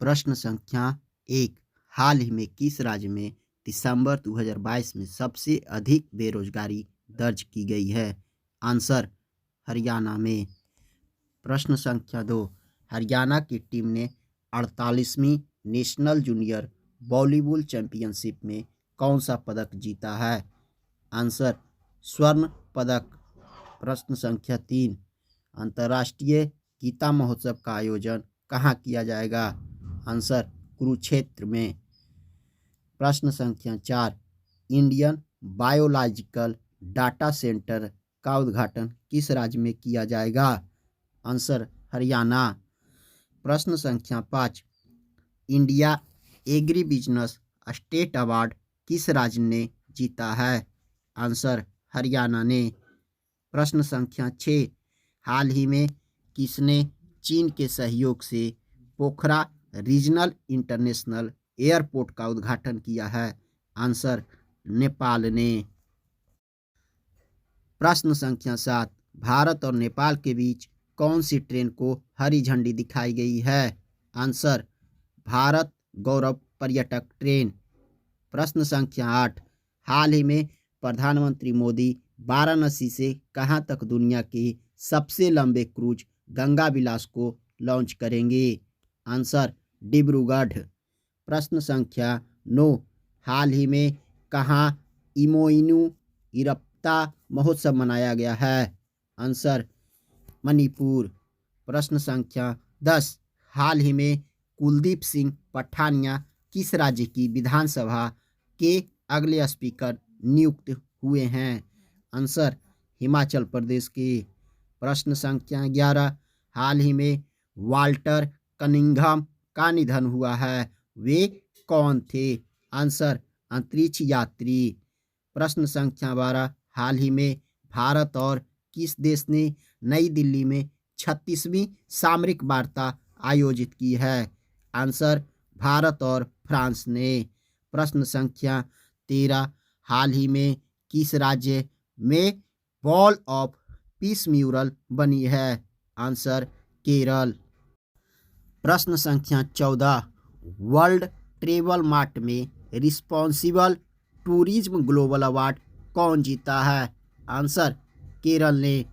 प्रश्न संख्या 1। हाल ही में किस राज्य में दिसंबर 2022 में सबसे अधिक बेरोजगारी दर्ज की गई है? आंसर हरियाणा में। प्रश्न संख्या 2। हरियाणा की टीम ने 48वीं नेशनल जूनियर वॉलीबॉल चैंपियनशिप में कौन सा पदक जीता है? आंसर स्वर्ण पदक। प्रश्न संख्या 3। अंतर्राष्ट्रीय गीता महोत्सव का आयोजन कहाँ किया जाएगा? आंसर कुरुक्षेत्र में। प्रश्न संख्या 4। इंडियन बायोलॉजिकल डाटा सेंटर का उद्घाटन किस राज्य में किया जाएगा? आंसर हरियाणा। प्रश्न संख्या 5। India agri business state award किस राज्य ने जीता है? आंसर हरियाणा ने। प्रश्न संख्या 6। हाल ही में किसने चीन के सहयोग से पोखरा रीजनल इंटरनेशनल एयरपोर्ट का उद्घाटन किया है? आंसर नेपाल ने। प्रश्न संख्या 7। भारत और नेपाल के बीच कौन सी ट्रेन को हरी झंडी दिखाई गई है? आंसर भारत गौरव पर्यटक ट्रेन। प्रश्न संख्या 8। हाल ही में प्रधानमंत्री मोदी वाराणसी से कहां तक दुनिया के सबसे लंबे क्रूज गंगा विलास को लॉन्च करेंगे? आंसर डिब्रूगढ़। प्रश्न संख्या 9। हाल ही में कहां इमोइनू इरप्ता महोत्सव मनाया गया है? आंसर मणिपुर। प्रश्न संख्या 10। हाल ही में कुलदीप सिंह पठानिया किस राज्य की विधानसभा के अगले स्पीकर नियुक्त हुए हैं? आंसर हिमाचल प्रदेश के। प्रश्न संख्या 11। हाल ही में वाल्टर कनिंघम का निधन हुआ है, वे कौन थे? आंसर अंतरिक्ष यात्री। प्रश्न संख्या 12। हाल ही में भारत और किस देश ने नई दिल्ली में 36वीं सामरिक वार्ता आयोजित की है? आंसर भारत और फ्रांस ने। प्रश्न संख्या 13। हाल ही में किस राज्य में वॉल ऑफ पीस म्यूरल बनी है? आंसर केरल। प्रश्न संख्या 14। वर्ल्ड ट्रेवल मार्ट में रिस्पॉन्सिबल टूरिज्म ग्लोबल अवार्ड कौन जीता है? आंसर केरल ने।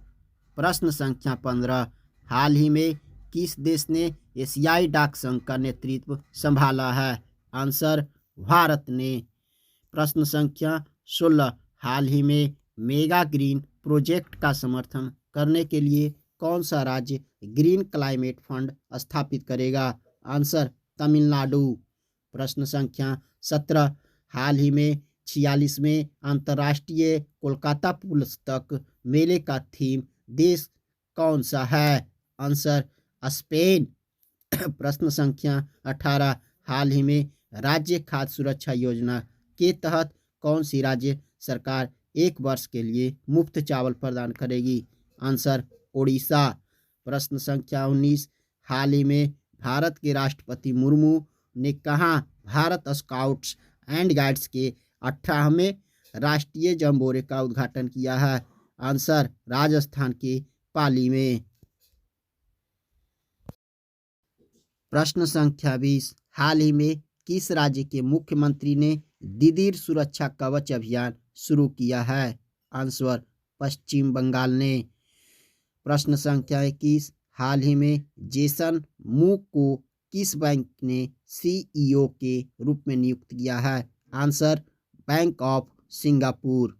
प्रश्न संख्या 15। हाल ही में किस देश ने एशियाई डाक संघ का नेतृत्व संभाला है? आंसर भारत ने। प्रश्न संख्या 16। हाल ही में मेगा ग्रीन प्रोजेक्ट का समर्थन करने के लिए कौन सा राज्य ग्रीन क्लाइमेट फंड स्थापित करेगा? आंसर तमिलनाडु। प्रश्न संख्या 17। हाल ही में 46वें अंतर्राष्ट्रीय कोलकाता पुस्तक मेले का थीम देश कौन सा है? Answer Spain. प्रश्न संख्या 18। हाल ही में राज्य खाद्य सुरक्षा योजना के तहत कौन सी राज्य सरकार 1 वर्ष के लिए मुफ्त चावल प्रदान करेगी? आंसर ओडिशा। प्रश्न संख्या 19। हाल ही में भारत के राष्ट्रपति मुर्मू ने कहाँ भारत स्काउट्स एंड गाइड्स के 18वें राष्ट्रीय जंबोरे का उद्घाटन किया है? आंसर राजस्थान के पाली में। प्रश्न संख्या 20। हाल ही में किस राज्य के मुख्यमंत्री ने दीदीर सुरक्षा कवच अभियान शुरू किया है? आंसर पश्चिम बंगाल ने। प्रश्न संख्या 21। हाल ही में जेसन मू को किस बैंक ने सीईओ के रूप में नियुक्त किया है? Answer bank of Singapore.